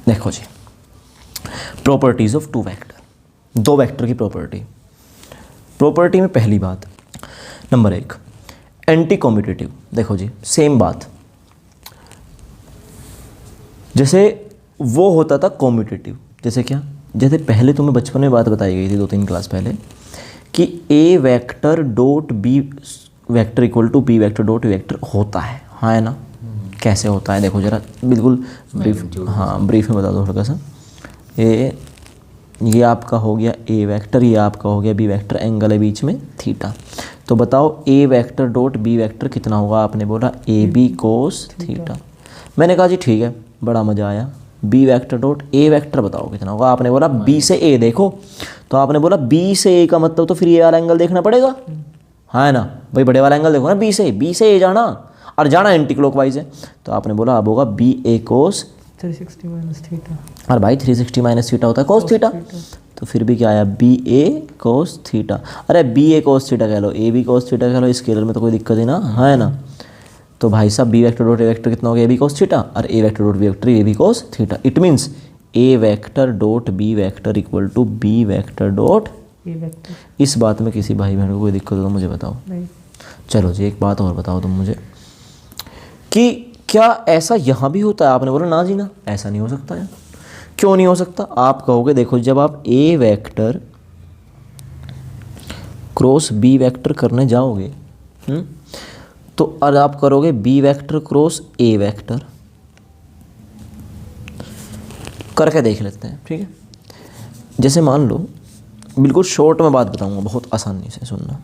देखो जी, properties of to vector, दो vector की प्रॉपर्टी में पहली बात, नंबर 1 एंटी कॉम्पिटिटिव। देखो जी, सेम बात, जैसे वो होता था कॉम्पिटिटिव, जैसे क्या, जैसे पहले तुम्हें बचपन में बात बताई गई थी 2-3 क्लास पहले कि A vector dot B vector equal to B vector dot vector होता है, हाँ है ना। कैसे होता है देखो जरा, बिल्कुल ब्रीफ, हाँ ब्रीफ में बता दो थोड़ा सा। ये आपका हो गया ए वेक्टर, ये आपका हो गया बी वेक्टर, एंगल है बीच में थीटा। तो बताओ ए वेक्टर डॉट बी वेक्टर कितना होगा, आपने बोला ए बी कोस थीटा। मैंने कहा जी ठीक है, बड़ा मज़ा आया। B vector dot A vector बताओ कितना होगा, आपने बोला बी से ए देखो, तो आपने बोला बी से ए का मतलब तो फिर ये वाला एंगल देखना पड़ेगा, हाँ है ना भाई, बड़े वाला एंगल देखो ना, बी से ए जाना, और जाना एंटी क्लॉकवाइज है। तो आपने बोला अब होगा बी ए कोस 360 माइनस थीटा, और भाई 360 माइनस थीटा होता है कोस थीटा, तो फिर भी क्या आया बी ए कोस थीटा। अरे बी ए कोस थीटा कह लो, ए बी कोस थीटा कह लो, स्केलर में तो कोई दिक्कत ही ना, हाँ है ना। तो भाई साहब B vector dot A vector कितना हो गया, ए बी कोस थीटा, और A vector dot B vector A B cos theta. It means A vector dot B vector equal to B vector dot A vector. इस बात में किसी भाई बहन को कोई दिक्कत हो तो मुझे बताओ। नहीं। चलो जी, एक बात और बताओ तुम मुझे कि क्या ऐसा यहाँ भी होता है, आपने बोला ना जी ना, ऐसा नहीं हो सकता है। क्यों नहीं हो सकता, आप कहोगे देखो जब आप A vector cross B vector करने जाओगे, तो अब आप करोगे B vector cross A vector, करके देख लेते हैं, ठीक है। जैसे मान लो, बिल्कुल शॉर्ट में बात बताऊंगा, बहुत आसानी से सुनना।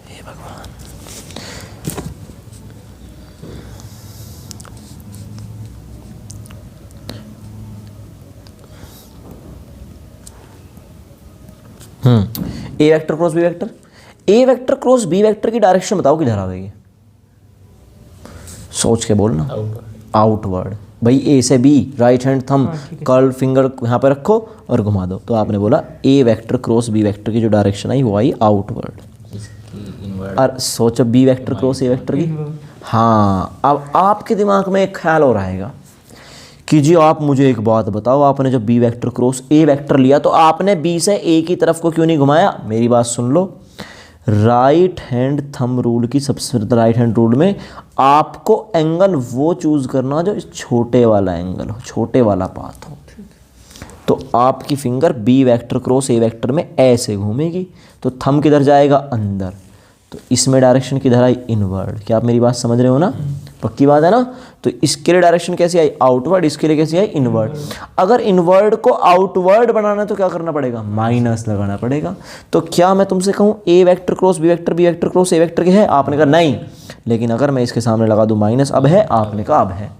हे भगवान, ए vector cross B vector, A vector cross B vector की डायरेक्शन बताओ किधर आवेगी, सोच के बोलना। आउटवर्ड भाई, ए से B, right hand thumb curl finger यहाँ पे रखो और घुमा दो, तो आपने बोला A vector cross B vector की जो डायरेक्शन आई वो आई आउटवर्ड। और सोचो B vector cross A vector की, हाँ अब आपके दिमाग में एक ख्याल और आएगा कि जी आप मुझे एक बात बताओ, आपने जब B vector cross A vector लिया तो आपने बी से ए की तरफ को क्यों नहीं घुमाया। मेरी बात सुन लो, राइट हैंड थंब रूल की सबसे राइट हैंड रूल में आपको एंगल वो चूज करना जो इस छोटे वाला एंगल हो, छोटे वाला पाथ हो। तो आपकी finger B vector cross A vector में ऐसे घूमेगी, तो थंब किधर जाएगा, अंदर, तो इसमें डायरेक्शन किधर आई, इनवर्ड। क्या आप मेरी बात समझ रहे हो ना, पक्की बात है ना। तो इसके लिए डायरेक्शन कैसी आई, आउटवर्ड, इसके लिए कैसी आई, इनवर्ड। अगर इनवर्ड को आउटवर्ड बनाना है तो क्या करना पड़ेगा, माइनस लगाना पड़ेगा। तो क्या मैं तुमसे कहूँ A vector cross B vector, B vector cross A vector की है, आपने कहा नहीं, लेकिन अगर मैं इसके सामने लगा दूँ माइनस, अब है, आपने कहा अब है,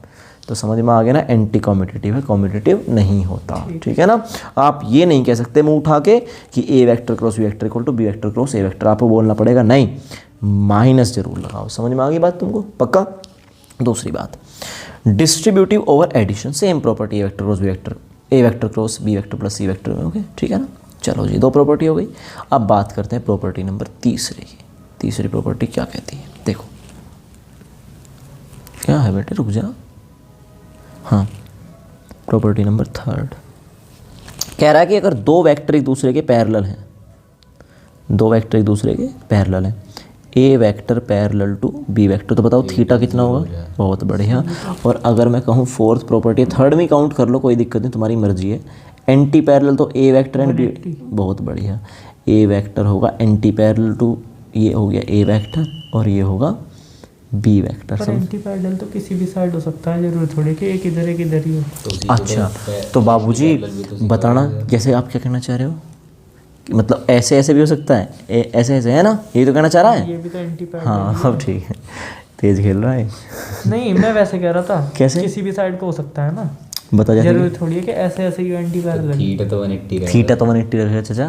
तो समझ में आ गया ना, एंटी कॉम्पिटिटिव है, कॉम्पिटिटिव नहीं होता, ठीक है ना। आप ये नहीं कह सकते मुंह उठा के कि A vector cross B vector equal to B vector cross A vector, आपको बोलना पड़ेगा नहीं, माइनस जरूर लगाओ। समझ में आ गई बात तुमको, पक्का। दूसरी बात, distributive over addition, same property A vector cross B vector, A vector cross B vector plus C vector में, ओके ठीक है ना। चलो जी, दो प्रॉपर्टी हो गई। अब बात करते हैं प्रॉपर्टी नंबर तीसरे की। तीसरी प्रॉपर्टी क्या कहती है, देखो क्या है बेटे, रुक जा, हाँ प्रॉपर्टी नंबर थर्ड कह रहा है कि अगर दो वेक्टर एक दूसरे के पैरेलल हैं, दो वेक्टर एक दूसरे के पैरेलल हैं, A vector parallel to B vector, तो बताओ थीटा कितना होगा, बहुत बढ़िया। और अगर मैं कहूँ फोर्थ प्रॉपर्टी, थर्ड में काउंट कर लो, कोई दिक्कत नहीं, तुम्हारी मर्जी है। एंटी पैरेलल तो ए वेक्टर एंड बी, बहुत बढ़िया, ए वेक्टर होगा एंटी पैरेलल टू, ये हो गया ए वेक्टर, और ये होगा बी वेक्टर। पर एंटी पैरेलल तो किसी भी साइड हो सकता है, जरूर थोड़ी कि एक इधर एक इधर ही हो। अच्छा तो बाबूजी बताना, जैसे आप क्या कहना चाह रहे हो, मतलब ऐसे ऐसे भी हो सकता है, ऐसे ऐसे है ना, ये तो कहना चाह रहा है, ये भी तो एंटी पैरेलल। हाँ अब ठीक है, तेज खेल रहा है। नहीं, मैं वैसे कह रहा था, कैसे, किसी भी साइड को हो सकता है ना, बता जैसे जरूरी थोड़ी है कि ऐसे ऐसे ही एंटी पैरेलल। थीटा तो 180 रहेगा, थीटा तो 180 रहेगा चाचा।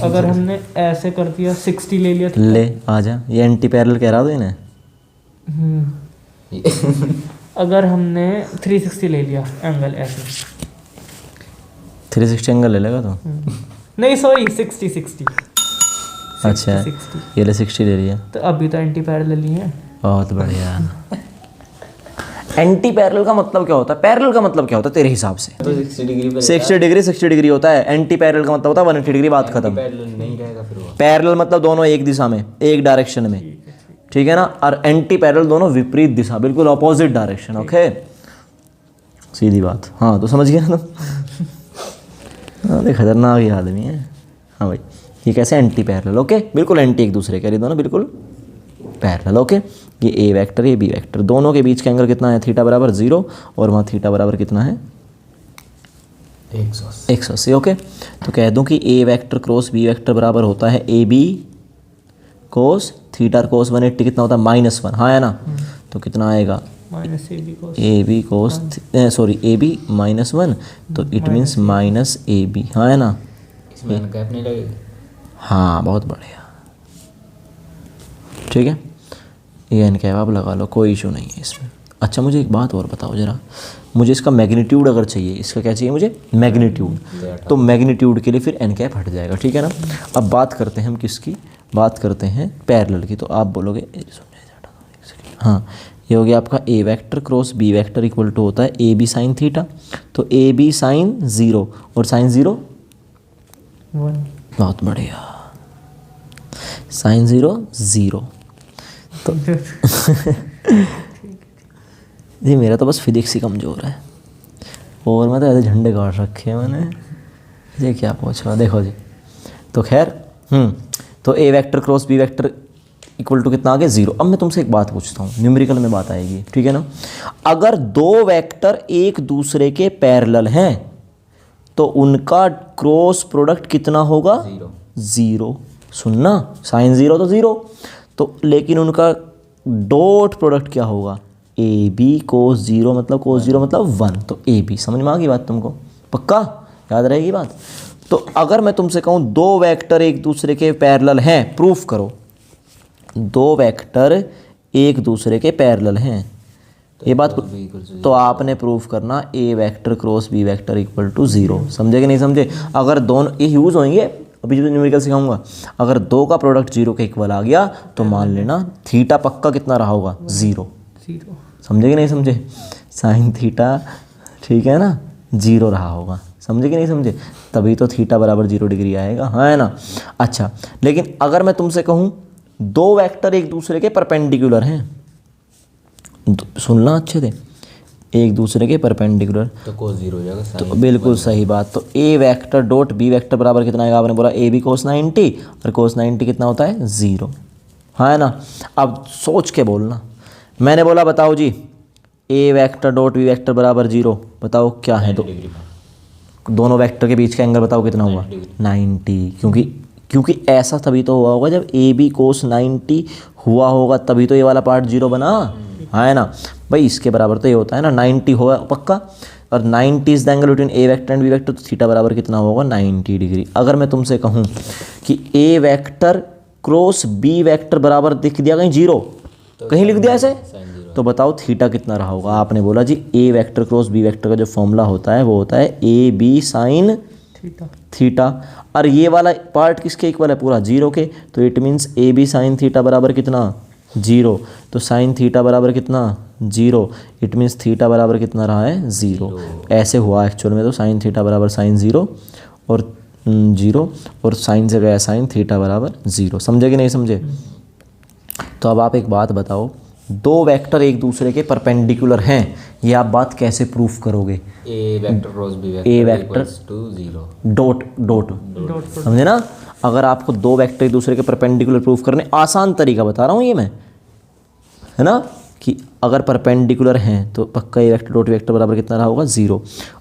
अगर हमने ऐसे कर दिया 60 ले लिया तो ले आ जा, ये एंटी पैरेलल कह रहा था इन्हें। अगर हमने 360 ले लिया एंगल ऐसे, 360 एंगल ले लेगा तो, नहीं सॉरी 60 अच्छा 60 ये ले 60 ले लिया, तो अभी तो एंटी पैरेलल ही है। बहुत बढ़िया। एंटी पैरेलल का मतलब क्या होता है? पैरेलल का मतलब क्या होता है तेरे हिसाब से? तो 60 डिग्री पे 60 डिग्री होता है। एंटी पैरेलल का मतलब होता है 180 डिग्री, बात खत्म। पैरेलल नहीं रहेगा फिर वो। पैरेलल मतलब दोनों एक दिशा में, एक डायरेक्शन में, ठीक है ना। और एंटी पैरेलल दोनों विपरीत दिशा, बिल्कुल अपोजिट डायरेक्शन। ओके, सीधी बात। हाँ तो समझ गया ना हाँ, खतरनाक ही आदमी है। हाँ भाई, ये कैसे? Anti parallel. ओके, बिल्कुल एंटी एक दूसरे के, दोनों बिल्कुल पैरेलल। ओके, ये ए वेक्टर ये बी वेक्टर, दोनों के बीच का एंगल कितना है? थीटा बराबर 0, और वहाँ थीटा बराबर कितना है? 180। ओके, तो कह दूं कि A vector cross B vector बराबर होता है ए बी कोस थीटा, कोस 180 कितना होता है? -1। हाँ है ना, तो कितना आएगा? A B cos sorry A B -1, तो it means minus A B. हाँ है ना, इसमें गैप नहीं लगेगा। हाँ बहुत बढ़िया, ठीक है। ये एन कैप आप लगा लो, कोई इशू नहीं है इसमें। अच्छा मुझे एक बात और बताओ ज़रा, मुझे इसका मैग्नीट्यूड अगर चाहिए, इसका क्या चाहिए मुझे? मैग्नीट्यूड। तो मैग्नीट्यूड के लिए फिर एन कैप हट जाएगा, ठीक है ना। अब बात करते हैं हम किसकी? बात करते हैं पैरेलल की। तो आप बोलोगे हाँ, ये हो गया आपका A vector cross B vector equal to होता है ए बी साइन थीटा। तो ए बी साइन 0 और साइन 0 1। बहुत बढ़िया, साइन 0 0। तो जी मेरा तो बस फिजिक्स ही कमज़ोर है, और मैं तो ऐसे झंडे गाड़ रखे हैं मैंने, ये क्या पूछा। देखो जी, तो खैर तो A vector cross B vector equal to कितना आ गया? 0। अब मैं तुमसे एक बात पूछता हूँ, न्यूमेरिकल में बात आएगी, ठीक है ना। अगर दो वेक्टर एक दूसरे के पैरेलल हैं तो उनका क्रॉस प्रोडक्ट कितना होगा? 0। सुनना, साइन 0 तो 0, तो लेकिन उनका डॉट प्रोडक्ट क्या होगा? ए बी कोस 0 मतलब कोस 0 मतलब 1, तो ए बी। समझ में आ गई बात तुमको? पक्का याद रहेगी बात? तो अगर मैं तुमसे कहूँ दो वेक्टर एक दूसरे के पैरेलल हैं, प्रूफ करो। दो वेक्टर एक दूसरे के पैरेलल हैं, ये बात तो आपने प्रूफ करना A vector cross B vector equal to 0। समझे कि नहीं समझे? अगर दोनों ये यूज़ होंगे, अभी जो न्यूमेरिकल सिखाऊंगा, अगर दो का प्रोडक्ट 0 के इक्वल आ गया तो मान लेना थीटा पक्का कितना रहा होगा? 0। समझे कि नहीं समझे? साइन थीटा, ठीक है ना, 0 रहा होगा। समझे कि नहीं समझे? तभी तो थीटा बराबर 0 डिग्री आएगा। हाँ है ना। अच्छा, लेकिन अगर मैं तुमसे कहूँ दो वेक्टर एक दूसरे के परपेंडिकुलर हैं, सुनना अच्छे से, एक दूसरे के परपेंडिकुलर, तो कोस 0 हो जाएगा। तो बिल्कुल सही बात। तो A vector dot B vector बराबर कितना आएगा? आपने बोला ए बी कोस 90, और कोस 90 कितना होता है? 0। हाँ है ना। अब सोच के बोलना, मैंने बोला बताओ जी ए वेक्टर डॉट बी वेक्टर बराबर 0, बताओ क्या है? तो दोनों वेक्टर के बीच का एंगल बताओ कितना हुआ? 90। क्योंकि ऐसा तभी तो हुआ होगा जब ए बी कोस 90 हुआ होगा, तभी तो ये वाला पार्ट 0 बना। हाँ है ना भाई, इसके बराबर तो ये होता है ना 90 होगा पक्का, और 90 is the angle between A vector and B vector, तो थीटा बराबर कितना होगा? 90 डिग्री। अगर मैं तुमसे कहूँ कि A vector cross B vector बराबर लिख दिया कहीं 0, कहीं लिख दिया ऐसे, तो बताओ थीटा कितना रहा होगा? आपने बोला जी ए वेक्टर क्रॉस बी वेक्टर का जो फॉर्मूला होता है वो होता है ए बी साइन थीटा, और ये वाला पार्ट किसके इक्वल है? पूरा 0 के, तो it means A B sine theta बराबर कितना? 0। तो साइन थीटा बराबर कितना? 0। इट मीन्स थीटा बराबर कितना रहा है? 0। ऐसे हुआ एक्चुअल में, तो साइन थीटा बराबर साइन 0 और 0, और साइन से गया साइन, थीटा बराबर 0। समझे कि नहीं समझे? तो अब आप एक बात बताओ, दो वेक्टर एक दूसरे के परपेंडिकुलर हैं, ये आप बात कैसे प्रूफ करोगे? A vector cross B vector A vector to 0 dot, समझे ना। अगर आपको दो वेक्टर एक दूसरे के परपेंडिकुलर प्रूफ करने, आसान तरीका बता रहा हूँ ये मैं, है ना, कि अगर परपेंडिकुलर हैं तो पक्का ए वेक्टर डॉट वेक्टर बराबर कितना रहा होगा? 0,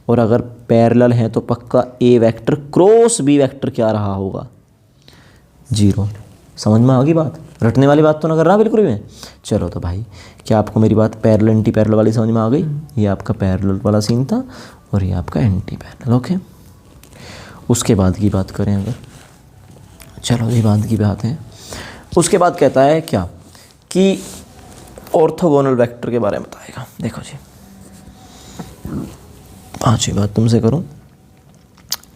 और अगर पैरेलल हैं तो पक्का ए वेक्टर क्रॉस बी वेक्टर क्या रहा होगा? 0। समझ में आ गई बात? रटने वाली बात तो ना कर रहा बिल्कुल भी मैं। चलो तो भाई, क्या आपको मेरी बात पैरेलल एंटी पैरेलल वाली समझ में आ गई? ये आपका पैरेलल वाला सीन था, और ये आपका एंटी पैरेलल। ओके, उसके बाद की बात करें अगर, चलो ये बाद की बात है। उसके बाद कहता है क्या कि ऑर्थोगोनल वेक्टर के बारे में बताएगा। देखो जी, पांचवी बात तुमसे करूं,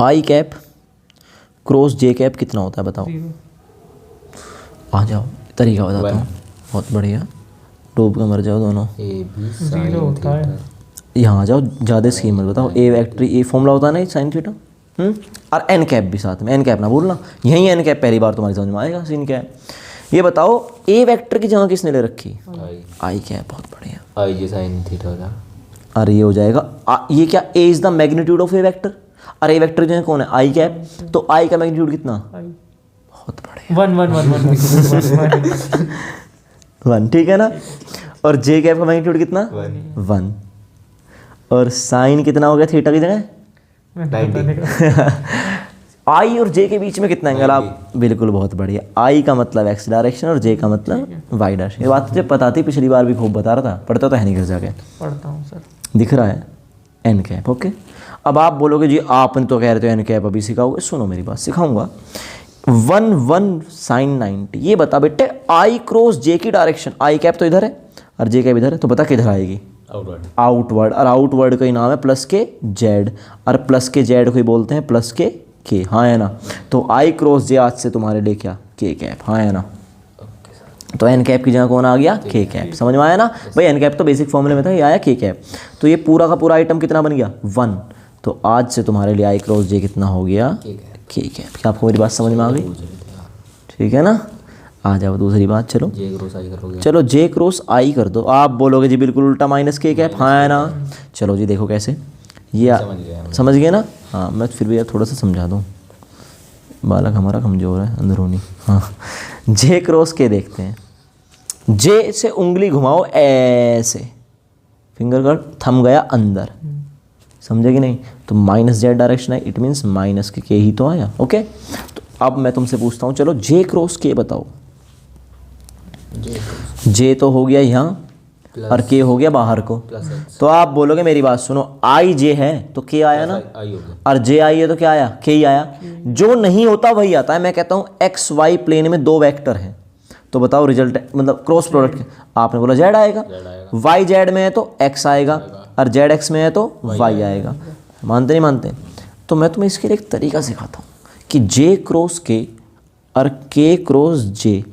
आई कैप क्रॉस जे कैप कितना होता है बताओ? आ जाओ, तरीका बताता हूँ, बहुत बढ़िया। डूब के मर जाओ दोनों। ए बी जीरो साइन होता है। थीटा। यहाँ आ जाओ, ज़्यादा स्कीम मत बताओ। ए वेक्टर ये फॉर्मूला होता है ना साइन थीटा, और एन कैप भी साथ में, एन कैप ना भूलना, यहीं एन कैप पहली बार तुम्हारी समझ में आएगा सीन क्या है। ये बताओ ए वेक्टर की जगह किसने ले रखी? आई आई कैप, बहुत बढ़िया। आई जी साइन थीटा हो जाएगा। और ये हो जाएगा ये क्या, A is the magnitude of A vector, और ए वेक्टर जो है कौन है? आई कैप, तो आई का मैग्नीट्यूड कितना? आई बहुत बढ़िया, 1 1 1 1 1, ठीक है ना। और जे कैप का मैग्नीट्यूड कितना? 1। और साइन कितना हो गया थीटा की जगह? आई और जे के बीच में कितना एंगल? आप बिल्कुल, बहुत बढ़िया। आई का मतलब एक्स डायरेक्शन और जे का मतलब वाई डायरेक्शन। ये बात तुझे पता थी, पिछली बार भी खूब बता रहा था, पढ़ता तो है नहीं घर जाके, पढ़ता हूँ सर। दिख रहा है एन कैप। ओके, अब आप बोलोगे जी आपने तो कह रहे थे एन कैप अभी सिखाओगे, सुनो मेरी बात, सिखाऊंगा। 1 1 साइन 90। ये बता बेटे आई क्रॉस जे की डायरेक्शन, आई कैप तो इधर है और जे कैप इधर है, तो बता किधर आएगी? आउटवर्ड। आउटवर्ड। और आउटवर्ड का ही नाम है प्लस के जेड, और प्लस के जेड को ही बोलते हैं प्लस के, हाँ है ना। तो आई क्रॉस जे आज से तुम्हारे लिए क्या? के कैप, हाँ है ना। तो एन कैप की जगह कौन आ गया? के कैप। समझ में आया ना भाई? एन कैप तो बेसिक फॉर्मूले में था, ये आया के कैप। तो ये पूरा का पूरा आइटम कितना बन गया? 1। तो आज से तुम्हारे लिए आई क्रॉस जे कितना हो गया? के कैप। क्या आपको मेरी बात समझ में आ गई? ठीक है ना। आ जाओ दूसरी बात, चलो जे क्रॉस आई करोगे। चलो जे क्रॉस आई कर दो। आप बोलोगे जी बिल्कुल उल्टा माइनस के कैप, हाँ है ना। चलो जी देखो कैसे, ये समझ गए ना। हाँ मैं फिर भी यार थोड़ा सा समझा दूँ, बालक हमारा कमज़ोर है अंदरूनी। हाँ, जे क्रॉस के देखते हैं। जे से उंगली घुमाओ ऐसे, फिंगर का थंब गया अंदर, समझे कि नहीं? तो माइनस जेड डायरेक्शन है, इट मीन्स माइनस के ही तो आया। ओके, तो अब मैं तुमसे पूछता हूँ, चलो जे क्रॉस के बताओ। जे तो हो गया यहाँ और के हो गया बाहर को, तो आप बोलोगे मेरी बात सुनो, आई जे है तो के आया ना, आई हो गया। और जे आई है तो क्या आया? के ही आया। जो नहीं होता वही आता है। मैं कहता हूँ एक्स वाई प्लेन में 2 वेक्टर हैं, तो बताओ रिजल्ट मतलब क्रॉस प्रोडक्ट। आपने बोला जेड आएगा, वाई जेड में है तो एक्स आएगा, और जेड एक्स में है तो वाई आएगा। मानते नहीं मानते? तो मैं तुम्हें इसके लिए एक तरीका सिखाता हूँ कि जे क्रॉस के और के क्रॉस जे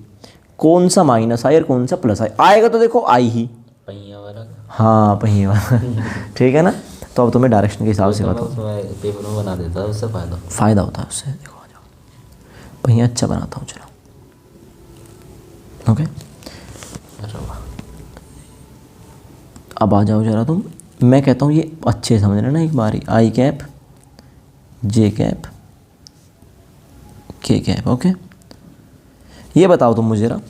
कौन सा माइनस आए और कौन सा प्लस आए। आएगा तो देखो आई ही, पहिया वाला। हाँ पहिए वाला। ठीक है ना। तो अब तुम्हें डायरेक्शन के हिसाब से बताओ, उसमें पेपर में बना देता है, उससे फ़ायदा होता है उससे। देखो आ जाओ, पहिया अच्छा बनाता हूँ, चलो ओके। अब आ जाओ जरा तुम, मैं कहता हूँ ये अच्छे समझ लेना एक बारी। आई कैप, जे कैप, के कैप। ओके, ये बताओ तुम मुझे जरा,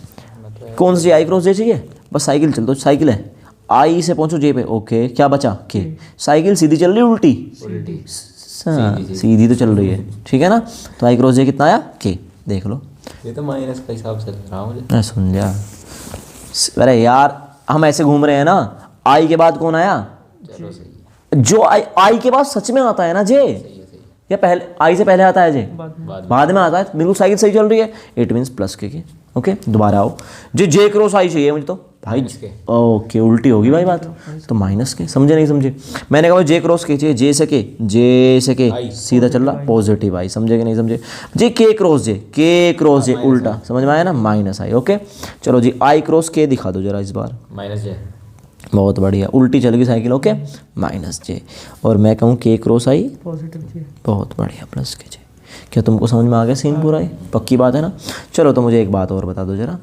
कौन सी आई क्रॉस जे चाहिए? बस साइकिल चल दो, साइकिल है, आई से पहुंचो जे पे। ओके, क्या बचा? के। साइकिल सीधी चल रही है उल्टी? सीधी तो चल रही है, ठीक है ना। तो आई क्रॉस जे कितना आया? के। देख लो, ये तो माइनस का हिसाब से लग रहा है मुझे। मैं सुन जा। अरे यार हम ऐसे घूम रहे हैं ना, आई के बाद कौन आया? चलो सही है। जो आई के बाद सच में आता है ना जे, या पहले आई से पहले आता है जे? बाद में आता है। बिल्कुल साइकिल सही चल रही है, इट मीन्स प्लस के। ओके, दोबारा आओ जी, जे क्रॉस आई चाहिए मुझे तो भाई। ओके, उल्टी होगी भाई बात, तो माइनस के। समझे नहीं समझे? मैंने कहा जे क्रॉस के चाहिए, जे से के सीधा चल रहा पॉजिटिव आई। समझे कि नहीं समझे? जी के क्रॉस जे उल्टा, समझ में आया ना, माइनस आई। ओके चलो जी, आई क्रॉस के दिखा दो जरा इस बार। माइनस जे। बहुत बढ़िया, उल्टी चल गई साइकिल। ओके, माइनस जे। और मैं कहूँ के क्रॉस आई, पॉजिटिव जी। बहुत बढ़िया, प्लस के जे। क्या तुमको समझ में आ गया सीन पूरा? पक्की बात है ना। चलो तो मुझे एक बात और बता दो जरा,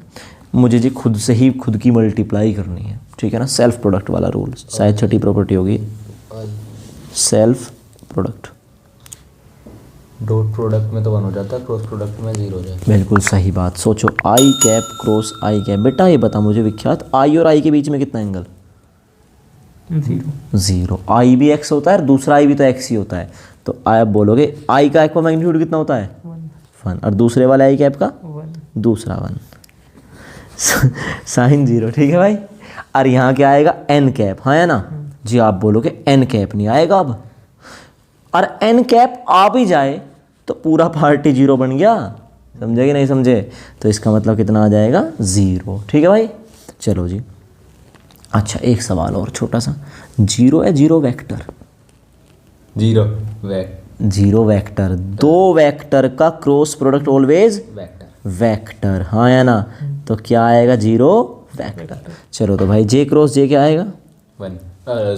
मुझे जी खुद से ही खुद की मल्टीप्लाई करनी है, ठीक है ना। सेल्फ प्रोडक्ट वाला रूल, शायद छठी प्रॉपर्टी होगी, सेल्फ प्रोडक्ट। डॉट प्रोडक्ट में तो 1 हो जाता है, क्रॉस प्रोडक्ट में 0 हो जाए। बिल्कुल सही बात। सोचो, आई कैप क्रॉस आई कैप। बेटा ये बता मुझे विख्यात, आई और आई के बीच में कितना एंगल? 0। आई भी एक्स होता है और दूसरा आई भी तो एक्स ही होता है। तो आप बोलोगे आई का एक मैग्नीट्यूड कितना होता है? 1। और दूसरे वाले आई कैप का? दूसरा 1। साइन 0, ठीक है भाई। और यहाँ क्या आएगा? एन कैप, हाँ है ना जी। आप बोलोगे एन कैप नहीं आएगा अब, और एन कैप आ भी जाए तो पूरा पार्टी 0 बन गया। समझे कि नहीं समझे? तो इसका मतलब कितना आ जाएगा? 0, ठीक है भाई। चलो जी, अच्छा एक सवाल और छोटा सा, 0 है 0 वेक्टर, 0 वेक्टर, 2 वेक्टर का cross product always vector. Vector, हाँ या ना। तो क्या आएगा? 0 वेक्टर। चलो तो भाई जे क्रॉस जे क्या आएगा? 1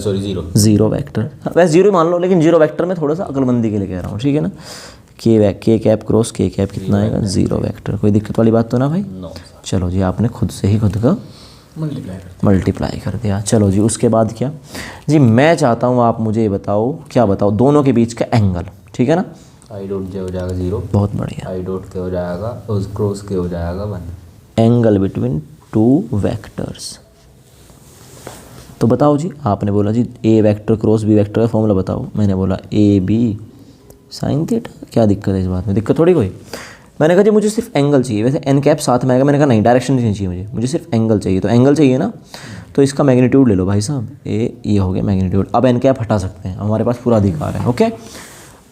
सॉरी 0। Zero vector. वैसे जीरो मान लो, लेकिन जीरो वेक्टर में थोड़ा सा अक्लमंदी के लिए कह रहा हूँ, ठीक है ना। के कैप क्रॉस के कैप कितना आएगा? Zero vector. कोई दिक्कत वाली बात तो ना भाई? नो चलो जी, आपने खुद से ही खुद का मल्टीप्लाई कर दिया। चलो जी, उसके बाद क्या जी, मैं चाहता हूँ आप मुझे बताओ, क्या बताओ, दोनों के बीच का एंगल, ठीक है ना। आई डॉट जे हो जाएगा 0। बहुत बढ़िया। आई डॉट के हो जाएगा, उस क्रॉस के हो जाएगा 1। Angle between two vectors. तो बताओ जी, आपने बोला जी ए वेक्टर क्रॉस बी वेक्टर का फॉर्मूला बताओ। मैंने बोला ए बी साइन थीटा। क्या दिक्कत है इस बात में? दिक्कत थोड़ी कोई। मैंने कहा जी मुझे सिर्फ एंगल चाहिए। वैसे एन कैप साथ में आएगा, मैंने कहा नहीं, डायरेक्शन नहीं चाहिए मुझे सिर्फ एंगल चाहिए। तो एंगल चाहिए ना, तो इसका मैग्नीट्यूड ले लो भाई साहब। ये हो गया मैग्नीट्यूड। अब एन कैप हटा सकते हैं, हमारे पास पूरा अधिकार है, ओके।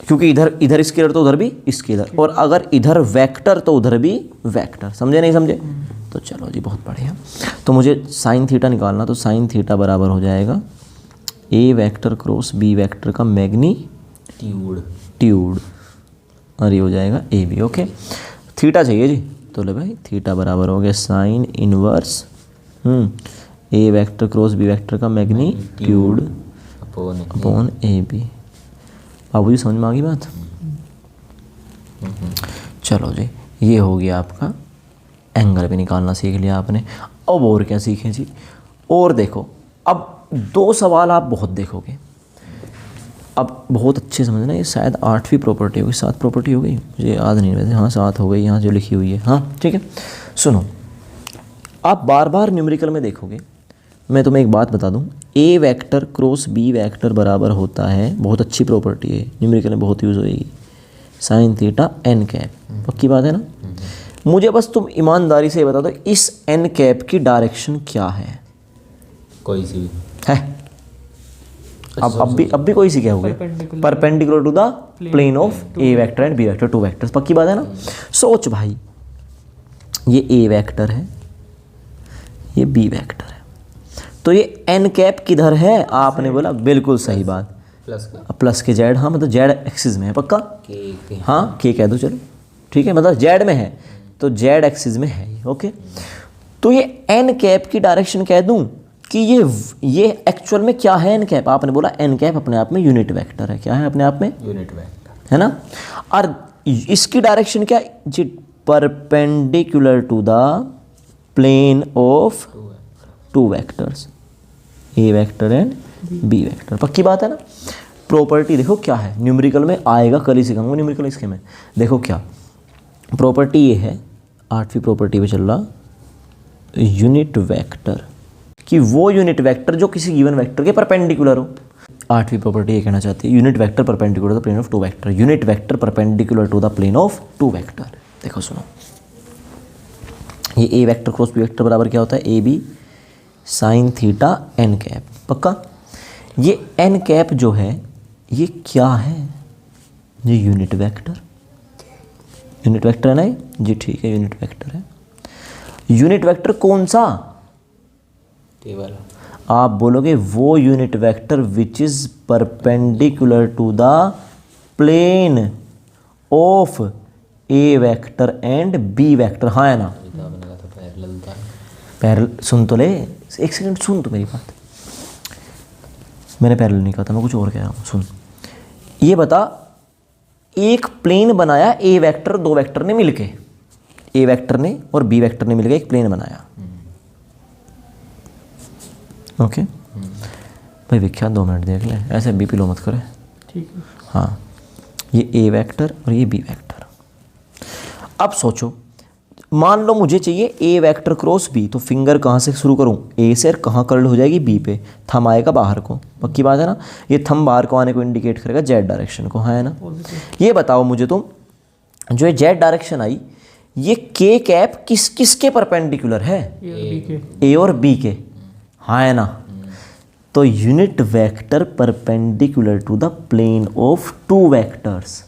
क्योंकि इधर स्केलर तो उधर भी स्केलर, और अगर इधर वेक्टर तो उधर भी वेक्टर। समझे नहीं समझे? तो चलो जी, बहुत बढ़िया। तो मुझे साइन थीटा निकालना, तो साइन थीटा बराबर हो जाएगा ए वेक्टर क्रॉस बी वेक्टर का मैग्नीट्यूड, और ये हो जाएगा ए बी, ओके। थीटा चाहिए जी, तो ले भाई थीटा बराबर हो गया साइन इनवर्स ए वेक्टर क्रॉस बी वेक्टर का मैग्नीट्यूड अपॉन ए बी। बाबू जी समझ में आ गई बात? चलो जी, ये हो गया आपका एंगल भी निकालना सीख लिया आपने। अब और क्या सीखें जी? और देखो, अब 2 सवाल आप बहुत देखोगे। अब बहुत अच्छे समझना, ये शायद 8वीं प्रॉपर्टी होगी, 7 प्रॉपर्टी हो गई, मुझे याद नहीं वैसे। हाँ 7 हो गई, यहाँ जो लिखी हुई है। हाँ ठीक है, सुनो, आप बार बार न्यूमेरिकल में देखोगे। मैं तुम्हें एक बात बता दूं, ए वेक्टर क्रॉस बी वेक्टर बराबर होता है, बहुत अच्छी प्रॉपर्टी है, न्यूमेरिकल में बहुत यूज़ होएगी, साइन थीटा एन कैप। पक्की बात है ना? मुझे बस तुम ईमानदारी से बता दो, इस एन कैप की डायरेक्शन क्या है? कोई सी भी है। अब भी कोई सी क्या हो गई? Perpendicular to the plane of A vector and B vector, 2 vectors. पक्की बात है ना? सोच भाई, ये ए वेक्टर है, ये बी वेक्टर है, तो ये एन कैप किधर है? आपने बोला बिल्कुल सही बात, प्लस के जेड। हाँ मतलब जेड एक्सिस में है। पक्का? हाँ के कह दो, चलो ठीक है, मतलब जेड में है, तो जेड एक्सिस में है ये, ओके। तो ये एन कैप की डायरेक्शन कह दूं कि ये एक्चुअल में क्या है? N cap. आपने बोला एन कैप अपने आप में यूनिट वेक्टर है। क्या है अपने आप में? यूनिट वेक्टर है ना। और इसकी डायरेक्शन क्या जी? Perpendicular to the plane of 2 vectors, A vector and B vector. पक्की बात है ना? प्रॉपर्टी देखो क्या है, न्यूमेरिकल में आएगा, कल ही सिखाऊंगा न्यूमेरिकल इसके में। देखो क्या प्रॉपर्टी ये है, 8वीं प्रॉपर्टी पे चल रहा, यूनिट वेक्टर, कि वो यूनिट वेक्टर जो किसी गिवन वेक्टर के परपेंडिकुलर हो। 8वीं प्रॉपर्टी ये कहना चाहती है, unit vector perpendicular to the plane of 2 vector, unit vector perpendicular to the plane of 2 vector. देखो सुनो, ये A vector cross B vector बराबर क्या होता है? A B sine theta N cap. पक्का? ये एन कैप जो है ये क्या है? ये यूनिट वेक्टर, यूनिट वेक्टर है ना ये? जी ठीक है, यूनिट वेक्टर है। यूनिट वेक्टर कौन सा? टेबल। आप बोलोगे वो unit vector which is perpendicular to the plane of A vector and B vector. हाँ है ना? पैरेलल। सुन तो ले, एक सेकंड सुन तो मेरी बात। मैंने पैरेलल नहीं कहा था, मैं कुछ और कह रहा हूँ। सुन, ये बता, एक प्लेन बनाया ए वेक्टर 2 वेक्टर ने मिलके, ए वेक्टर ने और बी वेक्टर ने मिलके एक प्लेन बनाया, ओके भाई विख्यात 2 मिनट देख ले, ऐसे बीपी लो मत करे, ठीक है। हाँ, ये ए वेक्टर और ये बी वेक्टर। अब सोचो, मान लो मुझे चाहिए ए वेक्टर क्रॉस बी, तो फिंगर कहाँ से शुरू करूँ? ए से, कहाँ कर्ल हो जाएगी? बी पे। थंब आएगा बाहर को। पक्की बात है ना? ये थंब बाहर को आने को इंडिकेट करेगा जेड डायरेक्शन को। हाँ है ना? ये बताओ मुझे तुम, जो ये जेड डायरेक्शन आई, ये के कैप किसके परपेंडिकुलर है? ए और बी के। हाँ है ना? तो unit vector perpendicular to the plane of 2 vectors,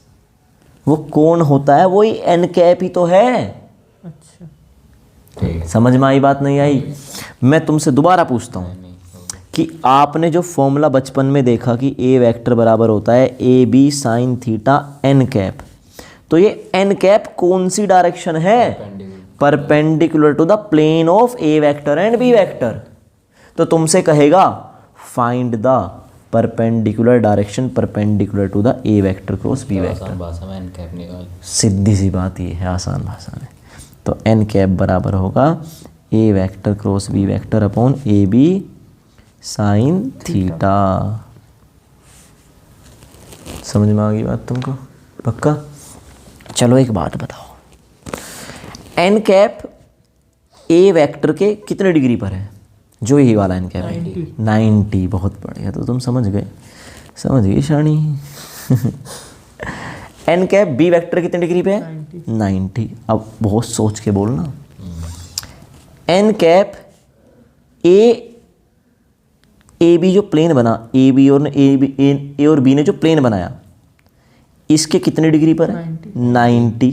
वो कौन होता है? वही एन कैप ही तो है। अच्छा, समझ में आई बात? नहीं आई? मैं तुमसे दोबारा पूछता हूँ कि आपने जो फॉर्मूला बचपन में देखा कि ए वेक्टर बराबर होता है A B sine theta N cap, तो ये एन कैप कौन सी डायरेक्शन है? Perpendicular to the plane of A vector and B vector. तो तुमसे कहेगा find the perpendicular direction perpendicular to the A vector cross B vector. आसान भाषा में एन कैप निकाल। सीधी सी बात ये है आसान भाषा में। तो एन कैप बराबर होगा A vector cross B vector upon A B sine theta. समझ में आ गई बात तुमको? पक्का? चलो एक बात बताओ, एन कैप ए वेक्टर के कितने डिग्री पर है? जो यही वाला एन कैप है 90। बहुत बढ़िया, तो तुम समझ गए शानी। एन कैप बी वेक्टर कितने डिग्री पे है? 90। अब बहुत सोच के बोलना। एन कैप ए बी जो प्लेन बना, ए और बी ने जो प्लेन बनाया, इसके कितने डिग्री पर है? 90।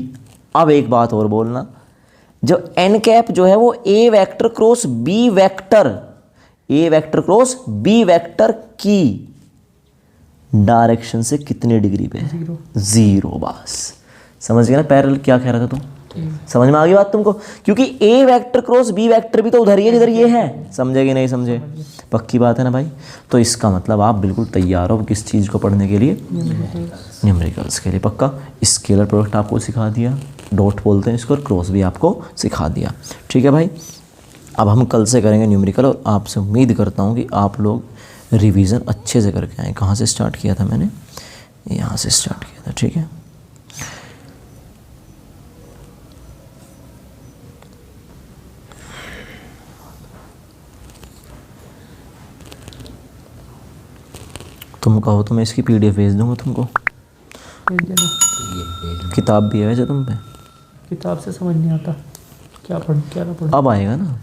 अब एक बात और बोलना, जो एन कैप जो है वो ए वेक्टर क्रॉस बी वेक्टर की डायरेक्शन से कितने डिग्री पे है? 0। बस समझ गया ना पैरेलल क्या कह रहा था तुम? समझ में आ गई बात तुमको? क्योंकि ए वेक्टर क्रॉस बी वेक्टर भी तो उधर ही है जिधर ये है। समझे कि नहीं समझे? पक्की बात है ना भाई? तो इसका मतलब आप बिल्कुल तैयार हो किस चीज़ को पढ़ने के लिए? न्यूमेरिकल्स के लिए। पक्का? स्केलर प्रोडक्ट आपको सिखा दिया, डॉट बोलते हैं इसको, और क्रॉस भी आपको सिखा दिया। ठीक है भाई, अब हम कल से करेंगे न्यूमेरिकल, और आपसे उम्मीद करता हूँ कि आप लोग रिवीजन अच्छे से करके आए। कहाँ से स्टार्ट किया था मैंने? यहाँ से स्टार्ट किया था। ठीक है, तुम कहो तो मैं इसकी PDF भेज दूंगा तुमको। भेज देना। किताब भी है वैसे तुम पे? किताब से समझ नहीं आता क्या ना पढ़। अब आएगा ना।